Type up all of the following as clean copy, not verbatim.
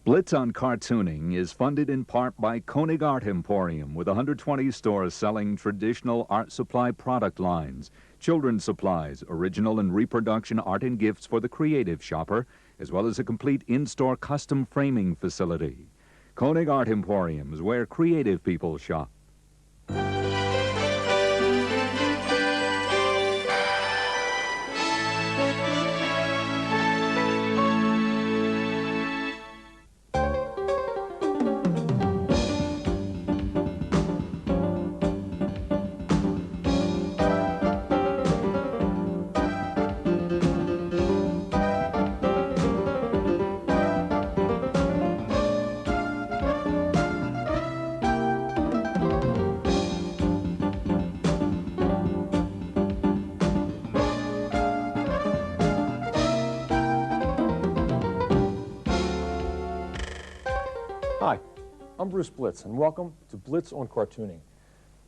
Blitz on Cartooning is funded in part by Koenig Art Emporium, with 120 stores selling traditional art supply product lines, children's supplies, original and reproduction art and gifts for the creative shopper, as well as a complete in-store custom framing facility. Koenig Art Emporium is where creative people shop. Hi, I'm Bruce Blitz, and welcome to Blitz on Cartooning.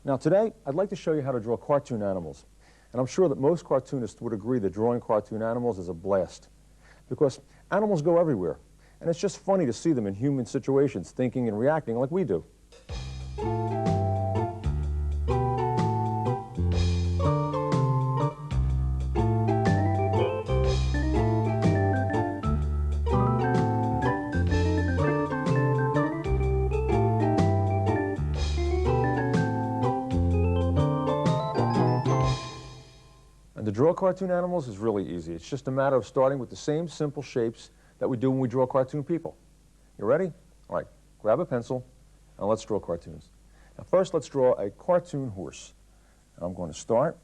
Now today, I'd like to show you how to draw cartoon animals. And I'm sure that most cartoonists would agree that drawing cartoon animals is a blast, because animals go everywhere, and it's just funny to see them in human situations, thinking and reacting like we do. To draw cartoon animals is really easy. It's just a matter of starting with the same simple shapes that we do when we draw cartoon people. You ready? All right, grab a pencil and let's draw cartoons. Now first, let's draw a cartoon horse. I'm going to start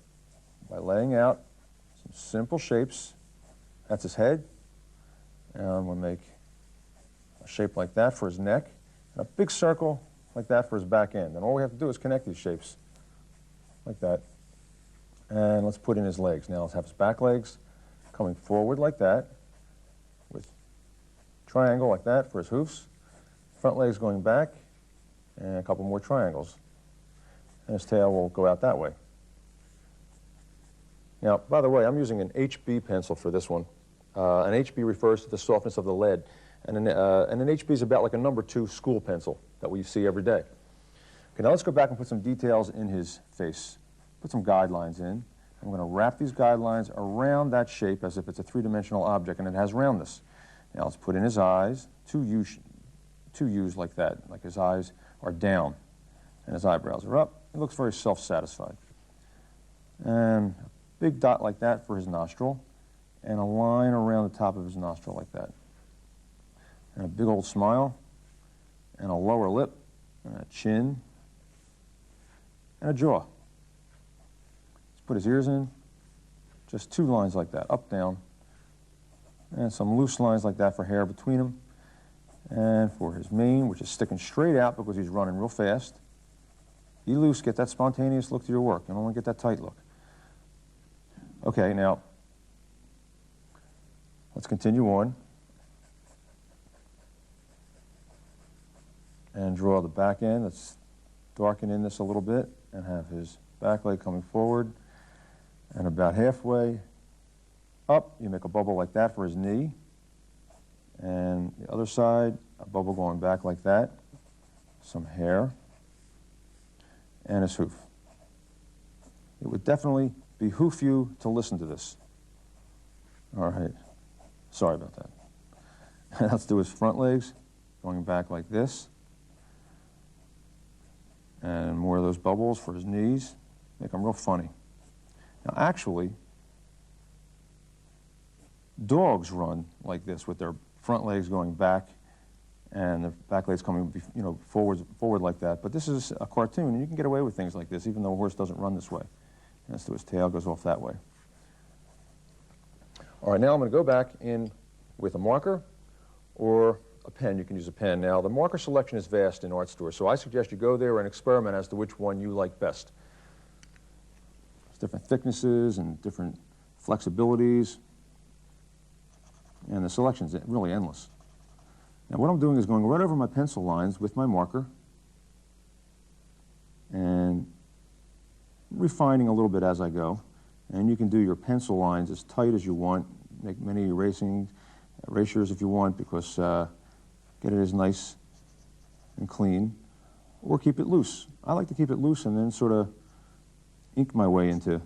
by laying out some simple shapes. That's his head. And I'm going to make a shape like that for his neck, and a big circle like that for his back end. And all we have to do is connect these shapes like that. And let's put in his legs. Now let's have his back legs coming forward like that, with triangle like that for his hoofs, front legs going back, and a couple more triangles. And his tail will go out that way. Now, by the way, I'm using an HB pencil for this one. An HB refers to the softness of the lead, and an HB is about like a #2 school pencil that we see every day. Okay, now let's go back and put some details in his face. Put some guidelines in. I'm going to wrap these guidelines around that shape as if it's a three-dimensional object, and it has roundness. Now let's put in his eyes, two U's like that, like his eyes are down and his eyebrows are up. It looks very self-satisfied. And a big dot like that for his nostril, and a line around the top of his nostril like that. And a big old smile, and a lower lip, and a chin, and a jaw. Put his ears in, just 2 lines like that, up, down, and some loose lines like that for hair between them. And for his mane, which is sticking straight out because he's running real fast. Be loose, get that spontaneous look to your work. You don't want to get that tight look. Okay, now, let's continue on and draw the back end. Let's darken in this a little bit and have his back leg coming forward. And about halfway up, you make a bubble like that for his knee. And the other side, a bubble going back like that. Some hair. And his hoof. It would definitely behoove you to listen to this. All right. Sorry about that. Let's do his front legs, going back like this. And more of those bubbles for his knees. Make them real funny. Now, actually, dogs run like this with their front legs going back and their back legs coming, forward like that. But this is a cartoon, and you can get away with things like this, even though a horse doesn't run this way. And so his tail goes off that way. All right, now I'm going to go back in with a marker or a pen. You can use a pen. Now, the marker selection is vast in art stores, so I suggest you go there and experiment as to which one you like best. Different thicknesses and different flexibilities, and the selection's really endless. Now what I'm doing is going right over my pencil lines with my marker and refining a little bit as I go. And you can do your pencil lines as tight as you want, make many erasures if you want, because get it as nice and clean, or keep it loose. I like to keep it loose and then sort of ink my way into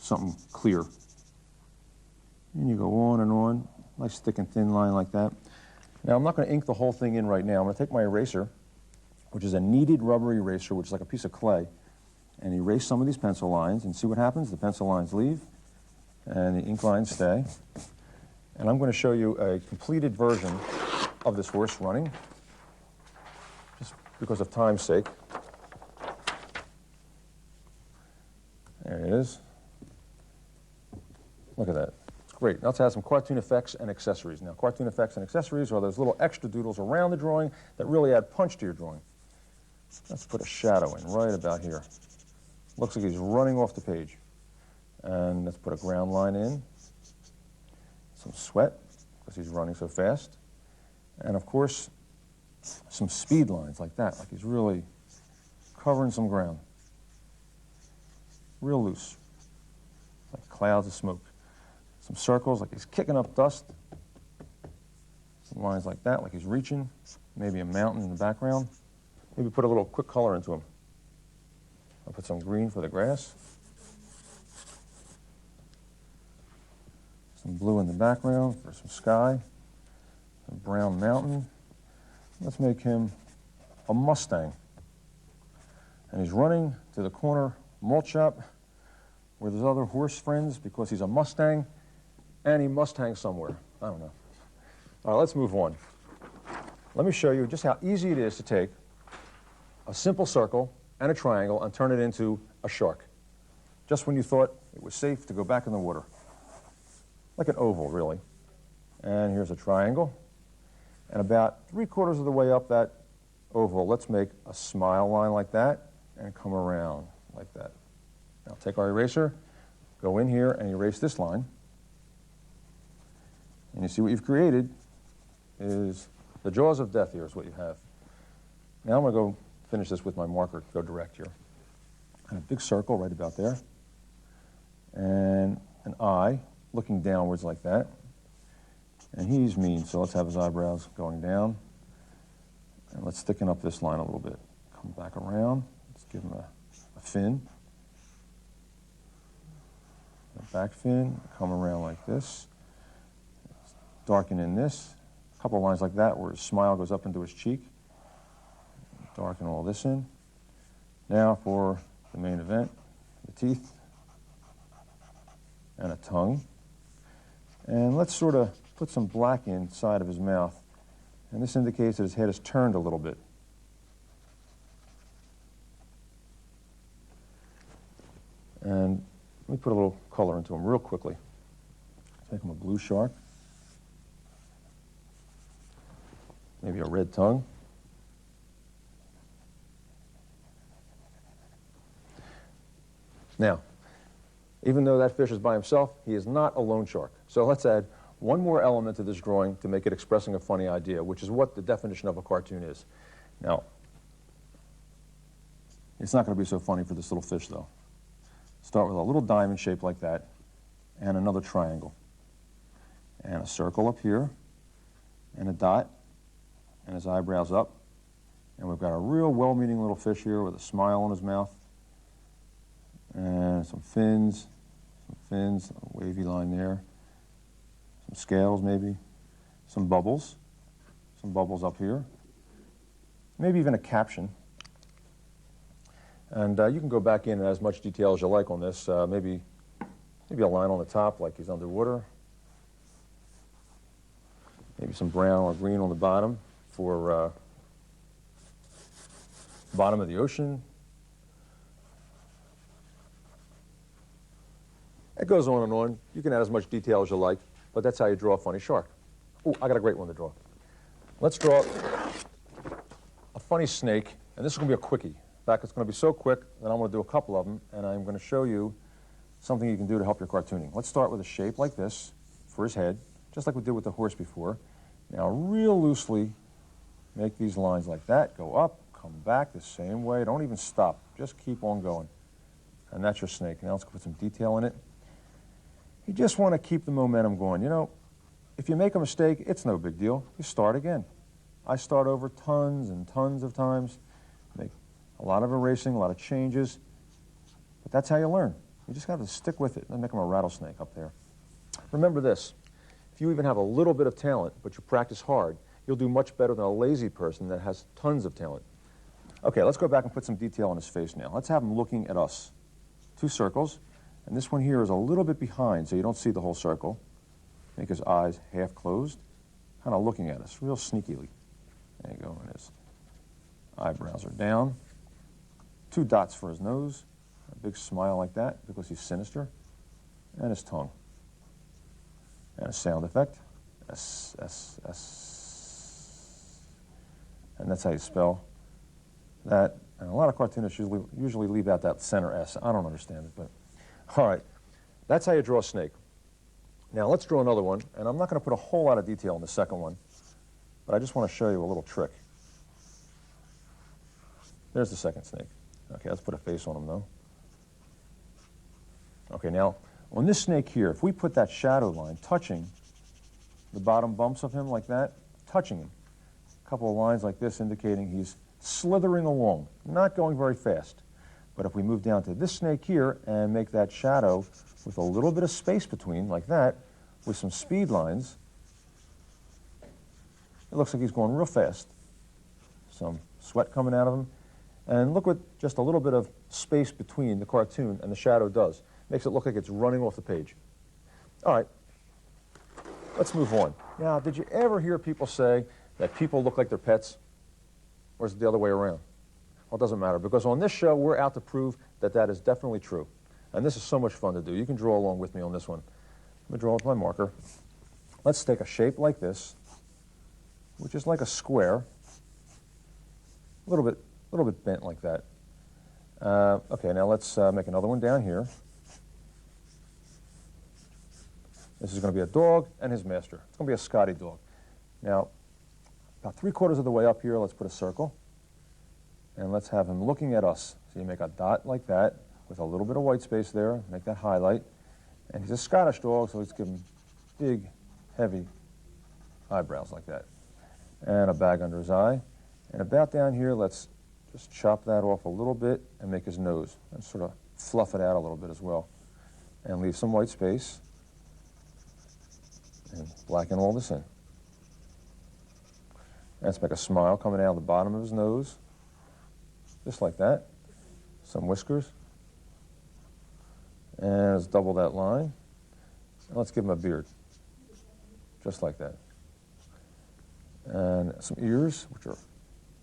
something clear. And you go on, nice thick and thin line like that. Now I'm not going to ink the whole thing in right now. I'm going to take my eraser, which is a kneaded rubber eraser, which is like a piece of clay, and erase some of these pencil lines and see what happens. The pencil lines leave and the ink lines stay. And I'm going to show you a completed version of this horse running, just because of time's sake. There it is. Look at that. It's great. Now let's add some cartoon effects and accessories. Now, cartoon effects and accessories are those little extra doodles around the drawing that really add punch to your drawing. Let's put a shadow in right about here. Looks like he's running off the page. And let's put a ground line in. Some sweat, because he's running so fast. And of course, some speed lines like that, like he's really covering some ground. Real loose, like clouds of smoke. Some circles, like he's kicking up dust. Some lines like that, like he's reaching. Maybe a mountain in the background. Maybe put a little quick color into him. I'll put some green for the grass. Some blue in the background for some sky. A brown mountain. Let's make him a Mustang. And he's running to the corner malt shop where there's other horse friends because he's a Mustang and he must hang somewhere. I don't know. All right, let's move on. Let me show you just how easy it is to take a simple circle and a triangle and turn it into a shark. Just when you thought it was safe to go back in the water. Like an oval, really. And here's a triangle. And about 3/4 of the way up that oval, let's make a smile line like that and come around like that. Now take our eraser, go in here and erase this line. And you see what you've created is the jaws of death. Here is what you have. Now I'm going to go finish this with my marker, go direct here. And a big circle right about there. And an eye looking downwards like that. And he's mean, so let's have his eyebrows going down. And let's thicken up this line a little bit. Come back around. Let's give him a fin. A back fin, come around like this. Darken in this. A couple lines like that where his smile goes up into his cheek. Darken all this in. Now for the main event, the teeth and a tongue. And let's sort of put some black inside of his mouth. And this indicates that his head is turned a little bit. And let me put a little color into him real quickly. Make him a blue shark. Maybe a red tongue. Now, even though that fish is by himself, he is not a loan shark. So let's add one more element to this drawing to make it expressing a funny idea, which is what the definition of a cartoon is. Now, it's not going to be so funny for this little fish, though. Start with a little diamond shape like that, and another triangle. And a circle up here, and a dot, and his eyebrows up. And we've got a real well-meaning little fish here with a smile on his mouth. And some fins, a wavy line there. Some scales, maybe. Some bubbles up here. Maybe even a caption. And you can go back in as much detail as you like on this. Maybe a line on the top like he's underwater. Maybe some brown or green on the bottom for bottom of the ocean. It goes on and on. You can add as much detail as you like, but that's how you draw a funny shark. Oh, I got a great one to draw. Let's draw a funny snake, and this is going to be a quickie. In fact, it's going to be so quick that I'm going to do a couple of them, and I'm going to show you something you can do to help your cartooning. Let's start with a shape like this for his head, just like we did with the horse before. Now, real loosely, make these lines like that, go up, come back the same way. Don't even stop. Just keep on going. And that's your snake. Now let's put some detail in it. You just want to keep the momentum going. You know, if you make a mistake, it's no big deal. You start again. I start over tons and tons of times, make a lot of erasing, a lot of changes, but that's how you learn. You just got to stick with it and make them a rattlesnake up there. Remember this, if you even have a little bit of talent, but you practice hard, you'll do much better than a lazy person that has tons of talent. Okay, let's go back and put some detail on his face now. Let's have him looking at us. 2 circles, and this one here is a little bit behind, so you don't see the whole circle. Make his eyes half closed, kind of looking at us, real sneakily. There you go, and his eyebrows are down. 2 dots for his nose, a big smile like that because he's sinister, and his tongue. And a sound effect, S, S, S. And that's how you spell that. And a lot of cartoonists usually leave out that center S. I don't understand it, but all right. That's how you draw a snake. Now let's draw another one, and I'm not going to put a whole lot of detail in the second one, but I just want to show you a little trick. There's the second snake. Okay, let's put a face on him, though. Okay, now, on this snake here, if we put that shadow line touching the bottom bumps of him like that, touching him, a couple of lines like this indicating he's slithering along, not going very fast. But if we move down to this snake here and make that shadow with a little bit of space between, like that, with some speed lines, it looks like he's going real fast. Some sweat coming out of him. And look what just a little bit of space between the cartoon and the shadow does. Makes it look like it's running off the page. All right, let's move on. Now, did you ever hear people say that people look like their pets? Or is it the other way around? Well, it doesn't matter, because on this show, we're out to prove that that is definitely true. And this is so much fun to do. You can draw along with me on this one. Let me draw with my marker. Let's take a shape like this, which is like a square, a little bit bent like that. Okay, now let's make another one down here. This is going to be a dog and his master. It's going to be a Scotty dog. Now, about 3/4 of the way up here, let's put a circle. And let's have him looking at us. So you make a dot like that with a little bit of white space there, make that highlight. And he's a Scottish dog, so let's give him big, heavy eyebrows like that. And a bag under his eye. And about down here, let's just chop that off a little bit and make his nose. And sort of fluff it out a little bit as well. And leave some white space. And blacken all this in. Let's make a smile coming out of the bottom of his nose. Just like that. Some whiskers. And let's double that line. And let's give him a beard. Just like that. And some ears, which are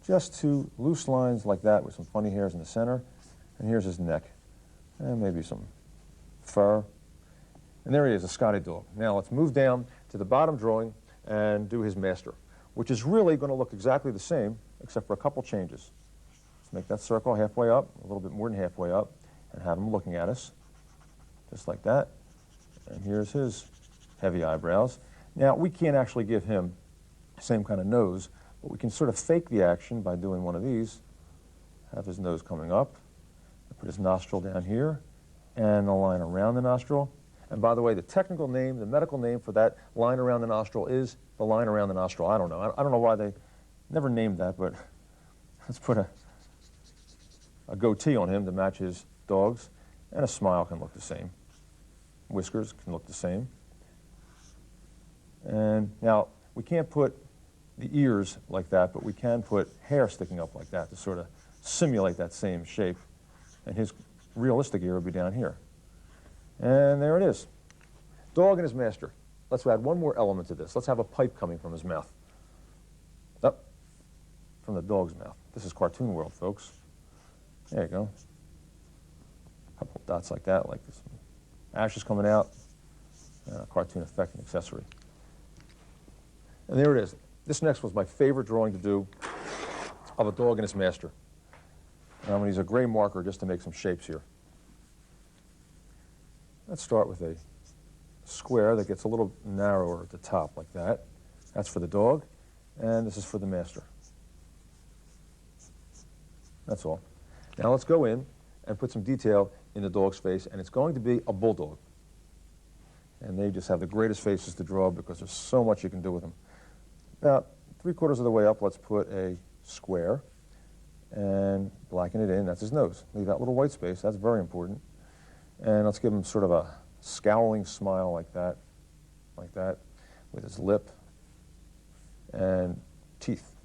just 2 loose lines like that with some funny hairs in the center. And here's his neck. And maybe some fur. And there he is, a Scotty dog. Now let's move down to the bottom drawing and do his master, which is really going to look exactly the same, except for a couple changes. Let's make that circle halfway up, a little bit more than halfway up, and have him looking at us, just like that. And here's his heavy eyebrows. Now, we can't actually give him the same kind of nose, but we can sort of fake the action by doing one of these. Have his nose coming up, put his nostril down here, and a line around the nostril. And by the way, the technical name, the medical name for that line around the nostril is the line around the nostril. I don't know. I don't know why they never named that, but let's put a goatee on him to match his dog's, and a smile can look the same. Whiskers can look the same. And now, we can't put the ears like that, but we can put hair sticking up like that to sort of simulate that same shape. And his realistic ear would be down here. And there it is. Dog and his master. Let's add one more element to this. Let's have a pipe coming from his mouth. Up from the dog's mouth. This is Cartoon World, folks. There you go. A couple of dots like that, like this. Ashes coming out. Cartoon effect and accessory. And there it is. This next was my favorite drawing to do of a dog and his master. And I'm going to use a gray marker just to make some shapes here. Let's start with a square that gets a little narrower at the top, like that. That's for the dog, and this is for the master. That's all. Now let's go in and put some detail in the dog's face, and it's going to be a bulldog. And they just have the greatest faces to draw because there's so much you can do with them. About 3/4 of the way up, let's put a square and blacken it in. That's his nose. Leave that little white space. That's very important. And let's give him sort of a scowling smile like that, with his lip and teeth.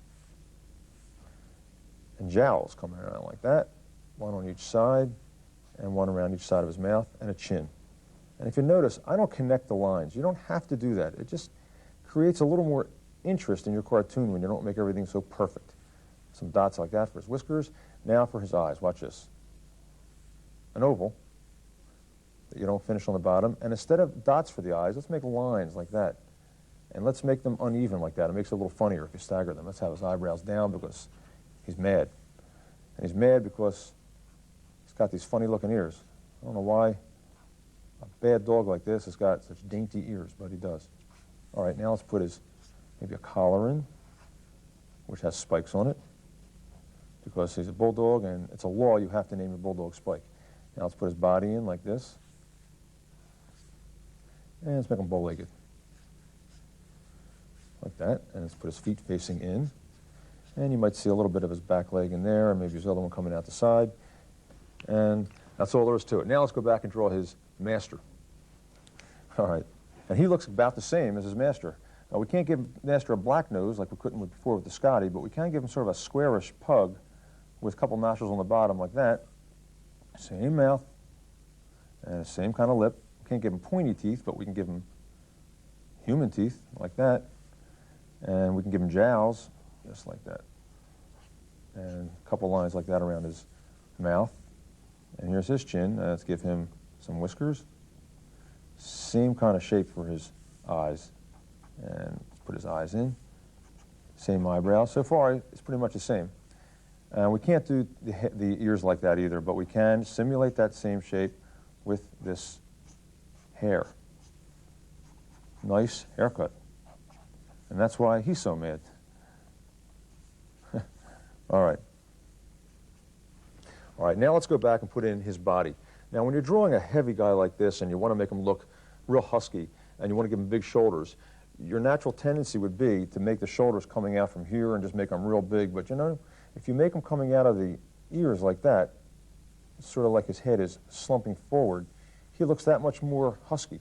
And jowls coming around like that, one on each side and one around each side of his mouth, and a chin. And if you notice, I don't connect the lines. You don't have to do that. It just creates a little more interest in your cartoon when you don't make everything so perfect. Some dots like that for his whiskers. Now for his eyes. Watch this. An oval that you don't finish on the bottom. And instead of dots for the eyes, let's make lines like that. And let's make them uneven like that. It makes it a little funnier if you stagger them. Let's have his eyebrows down because he's mad. And he's mad because he's got these funny looking ears. I don't know why a bad dog like this has got such dainty ears, but he does. All right, now let's put his, maybe a collar in, which has spikes on it, because he's a bulldog, and it's a law you have to name your bulldog Spike. Now let's put his body in like this, and let's make him bow-legged, like that, and let's put his feet facing in, and you might see a little bit of his back leg in there, or maybe his other one coming out the side, and that's all there is to it. Now let's go back and draw his master. All right, and he looks about the same as his master. Now, we can't give master a black nose like we couldn't before with the Scotty, but we can give him sort of a squarish pug with a couple nostrils on the bottom like that. Same mouth and the same kind of lip. We can't give him pointy teeth, but we can give him human teeth like that. And we can give him jowls just like that. And a couple lines like that around his mouth. And here's his chin. Let's give him some whiskers. Same kind of shape for his eyes. And let's put his eyes in. Same eyebrow. So far, it's pretty much the same. We can't do the ears like that either, but we can simulate that same shape with this hair. Nice haircut. And that's why he's so mad. All right. All right, now let's go back and put in his body. Now, when you're drawing a heavy guy like this and you want to make him look real husky and you want to give him big shoulders, your natural tendency would be to make the shoulders coming out from here and just make them real big. But, you know, if you make them coming out of the ears like that, sort of like his head is slumping forward, he looks that much more husky.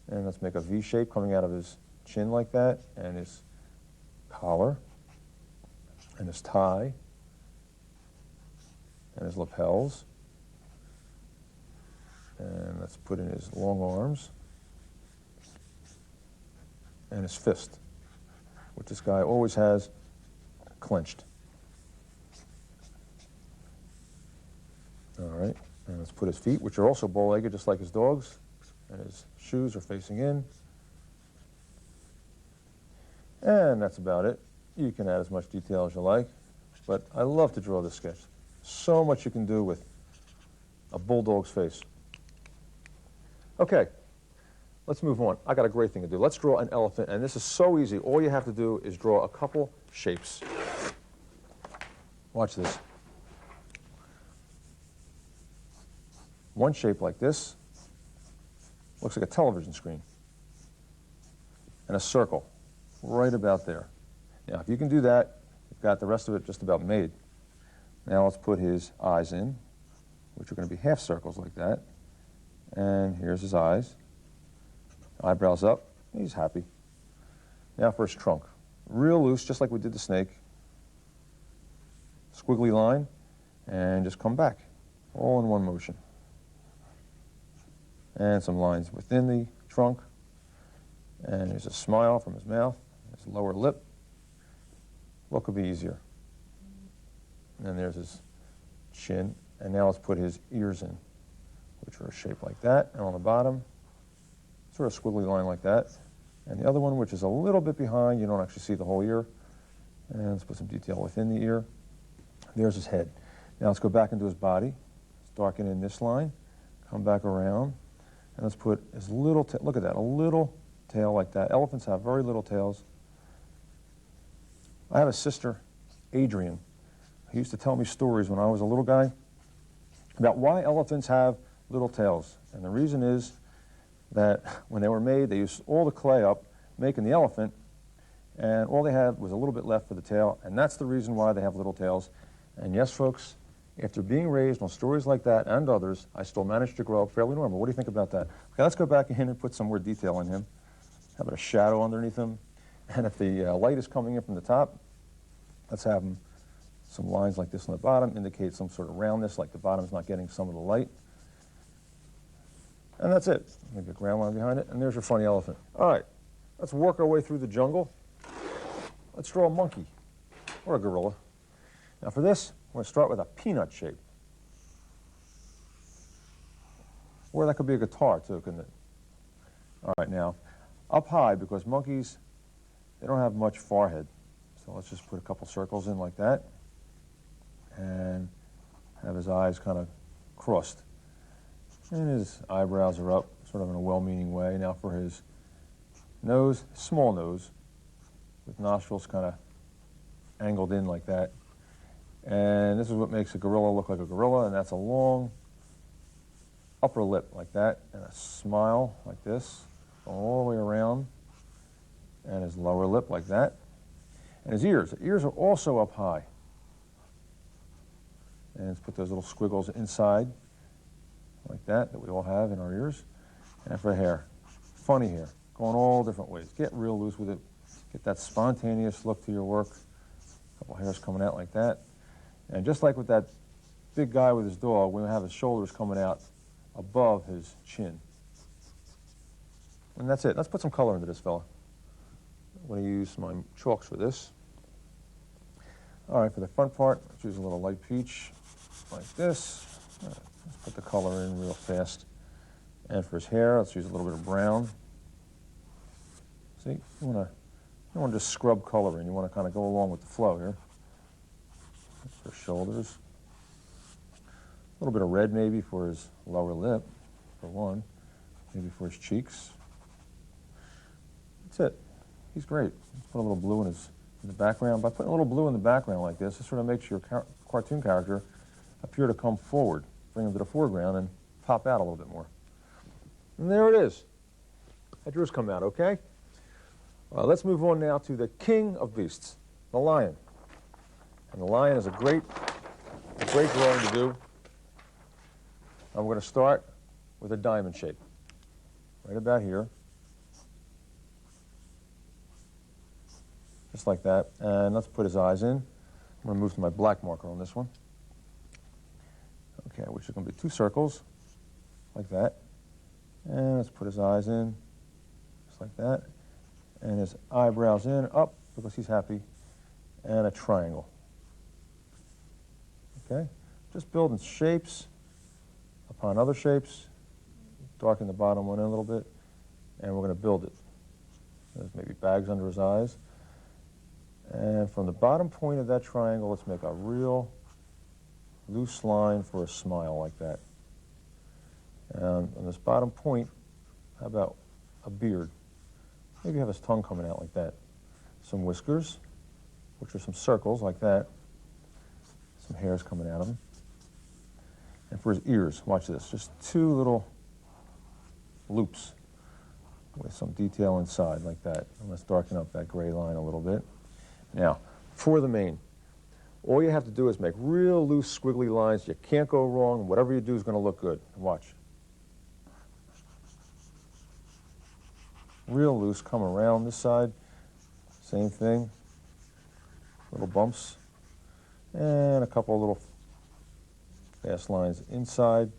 And let's make a V shape coming out of his chin like that, and his collar, and his tie, and his lapels. And let's put in his long arms and his fist, which this guy always has clenched. All right, and let's put his feet, which are also bow-legged, just like his dog's, and his shoes are facing in. And that's about it. You can add as much detail as you like, but I love to draw this sketch. So much you can do with a bulldog's face. Okay, let's move on. I got a great thing to do. Let's draw an elephant, and this is so easy. All you have to do is draw a couple shapes. Watch this. One shape like this looks like a television screen, and a circle right about there. Now, if you can do that, you've got the rest of it just about made. Now let's put his eyes in, which are going to be half circles like that. And here's his eyes. Eyebrows up. He's happy. Now for his trunk. Real loose, just like we did the snake. Squiggly line, and just come back. All in one motion. And some lines within the trunk. And there's a smile from his mouth, his lower lip. What could be easier? And then there's his chin. And now let's put his ears in, which are shaped like that. And on the bottom, sort of squiggly line like that. And the other one, which is a little bit behind, you don't actually see the whole ear. And let's put some detail within the ear. There's his head. Now let's go back into his body. Let's darken in this line. Come back around. And let's put his little tail. Look at that, a little tail like that. Elephants have very little tails. I have a sister, Adrian, who used to tell me stories when I was a little guy about why elephants have little tails. And the reason is that when they were made, they used all the clay up, making the elephant, and all they had was a little bit left for the tail, and that's the reason why they have little tails. And yes, folks, after being raised on stories like that and others, I still managed to grow up fairly normal. What do you think about that? Okay, let's go back in and put some more detail in him. How about a shadow underneath him? And if the light is coming in from the top, let's have him some lines like this on the bottom, indicate some sort of roundness, like the bottom's not getting some of the light. And that's it. Maybe a ground line behind it, and there's your funny elephant. All right, let's work our way through the jungle. Let's draw a monkey, or a gorilla. Now for this, we're going to start with a peanut shape. Or that could be a guitar too, couldn't it? All right, now, up high, because monkeys, they don't have much forehead. So let's just put a couple circles in like that, and have his eyes kind of crossed. And his eyebrows are up, sort of in a well-meaning way. Now for his nose, small nose, with nostrils kind of angled in like that. And this is what makes a gorilla look like a gorilla, and that's a long upper lip like that, and a smile like this, all the way around, and his lower lip like that. And his ears. The ears are also up high. And let's put those little squiggles inside, like that we all have in our ears. And for hair, funny hair, going all different ways. Get real loose with it. Get that spontaneous look to your work. A couple hairs coming out like that. And just like with that big guy with his dog, we have his shoulders coming out above his chin. And that's it. Let's put some color into this fella. I'm going to use my chalks for this. All right, for the front part, let's use a little light peach like this. Let's put the color in real fast. And for his hair, let's use a little bit of brown. See, you don't want to just scrub color in. You want to kind of go along with the flow here. For his shoulders. A little bit of red maybe for his lower lip, for one. Maybe for his cheeks. That's it. He's great. Let's put a little blue in the background. By putting a little blue in the background like this, it sort of makes your cartoon character appear to come forward, bring him to the foreground, and pop out a little bit more. And there it is. That drews come out, okay? Let's move on now to the king of beasts, the lion. And the lion is a great drawing to do. I'm going to start with a diamond shape, right about here. Just like that. And let's put his eyes in. I'm going to move to my black marker on this one. Okay, which is going to be 2 circles, like that. And let's put his eyes in, just like that. And his eyebrows in, up, because he's happy. And a triangle. Okay? Just building shapes upon other shapes. Darken the bottom one in a little bit. And we're going to build it. There's maybe bags under his eyes. And from the bottom point of that triangle, let's make a real loose line for a smile like that. And on this bottom point, how about a beard? Maybe have his tongue coming out like that. Some whiskers, which are some circles like that. Some hairs coming out of him. And for his ears, watch this, just 2 little loops with some detail inside like that. And let's darken up that gray line a little bit. Now, for the mane, all you have to do is make real loose squiggly lines. You can't go wrong. Whatever you do is going to look good. Watch. Real loose, come around this side. Same thing. Little bumps. And a couple of little fast lines inside.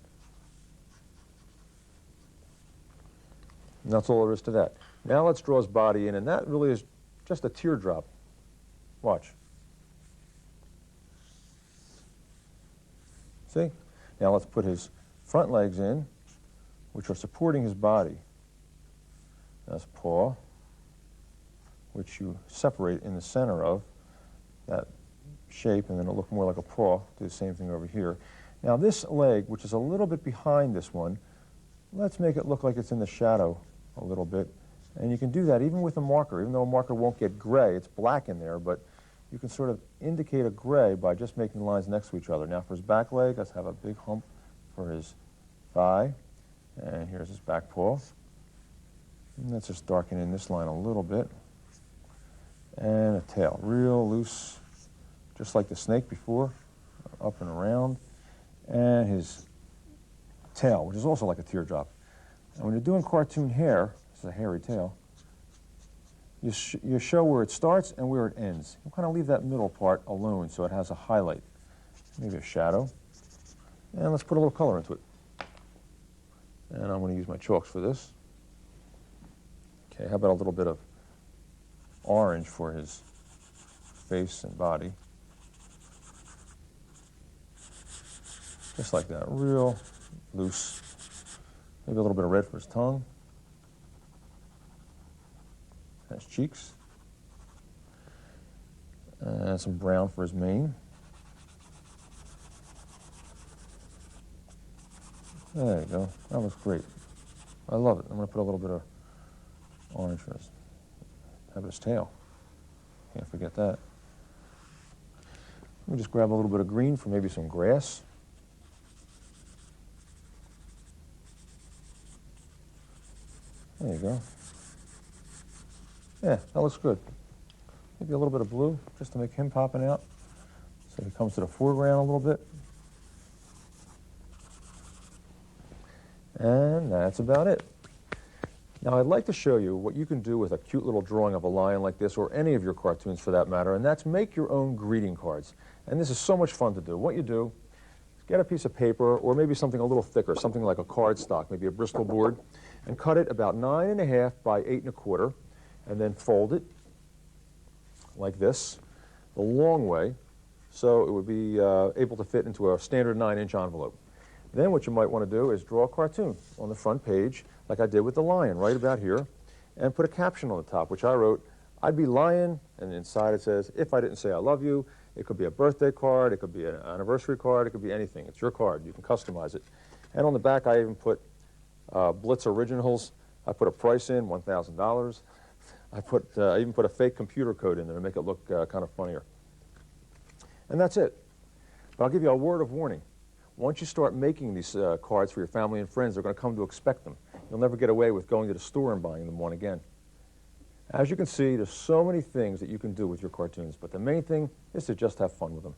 And that's all there is to that. Now let's draw his body in, and that really is just a teardrop. Watch. See? Now let's put his front legs in, which are supporting his body. That's paw, which you separate in the center of that shape, and then it'll look more like a paw. Do the same thing over here. Now this leg, which is a little bit behind this one, let's make it look like it's in the shadow a little bit. And you can do that even with a marker, even though a marker won't get gray. It's black in there, but you can sort of indicate a gray by just making lines next to each other. Now for his back leg, let's have a big hump for his thigh. And here's his back paw. And let's just darken in this line a little bit. And a tail, real loose, just like the snake before, up and around. And his tail, which is also like a teardrop. And when you're doing cartoon hair, this is a hairy tail, you show where it starts and where it ends. You kind of leave that middle part alone so it has a highlight, maybe a shadow. And let's put a little color into it. And I'm going to use my chalks for this. Okay, how about a little bit of orange for his face and body. Just like that, real loose. Maybe a little bit of red for his tongue. His cheeks. And some brown for his mane. There you go. That looks great. I love it. I'm going to put a little bit of orange for his, have his tail. Can't forget that. Let me just grab a little bit of green for maybe some grass. There you go. Yeah, that looks good. Maybe a little bit of blue, just to make him popping out. So he comes to the foreground a little bit. And that's about it. Now I'd like to show you what you can do with a cute little drawing of a lion like this, or any of your cartoons for that matter, and that's make your own greeting cards. And this is so much fun to do. What you do is get a piece of paper, or maybe something a little thicker, something like a cardstock, maybe a Bristol board, and cut it about 9.5 by 8 1/4, and then fold it like this, the long way, so it would be able to fit into a standard 9-inch envelope. Then what you might want to do is draw a cartoon on the front page, like I did with the lion, right about here, and put a caption on the top, which I wrote, "I'd be lying," and inside it says, "If I didn't say I love you." It could be a birthday card, it could be an anniversary card, it could be anything. It's your card. You can customize it. And on the back, I even put Blitz originals. I put a price in, $1,000. I even put a fake computer code in there to make it look kind of funnier. And that's it. But I'll give you a word of warning. Once you start making these cards for your family and friends, they're going to come to expect them. You'll never get away with going to the store and buying them one again. As you can see, there's so many things that you can do with your cartoons, but the main thing is to just have fun with them.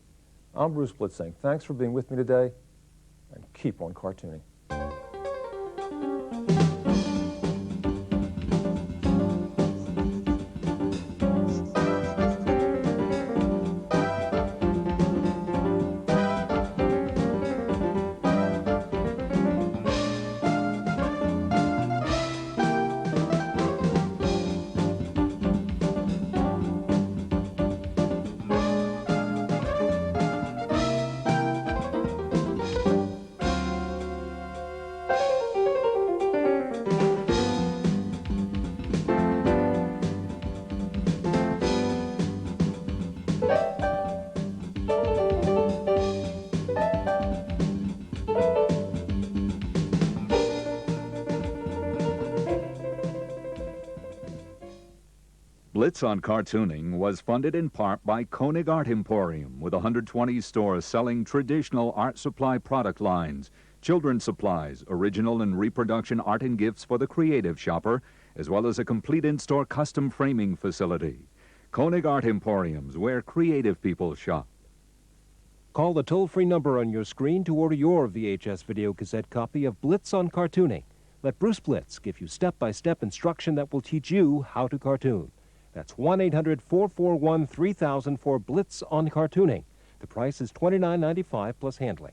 I'm Bruce Blitz saying thanks for being with me today, and keep on cartooning. Blitz on Cartooning was funded in part by Koenig Art Emporium, with 120 stores selling traditional art supply product lines, children's supplies, original and reproduction art and gifts for the creative shopper, as well as a complete in-store custom framing facility. Koenig Art Emporiums, where creative people shop. Call the toll-free number on your screen to order your VHS videocassette copy of Blitz on Cartooning. Let Bruce Blitz give you step-by-step instruction that will teach you how to cartoon. That's 1-800-441-3000 for Blitz on Cartooning. The price is $29.95 plus handling.